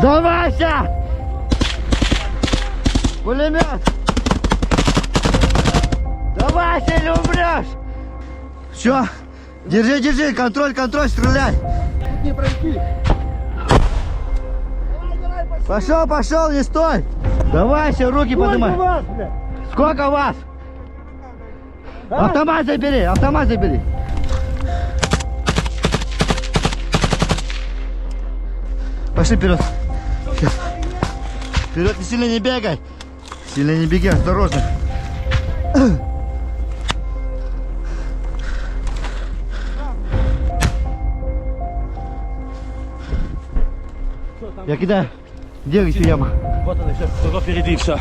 Давайся! Пулемет! Давайся, или умрешь! Все, держи, держи, контроль, контроль, стреляй! Тут не пройти. Пошел, пошел, не стой! Давайся, руки поднимай! Вас, блядь? Сколько вас? Автомат забери, автомат забери! Пошли вперед! Вперед, не сильно не бегай! Сильно не беги, осторожно! Я кидаю. Где еще яма? Вот она, все, только впереди, все.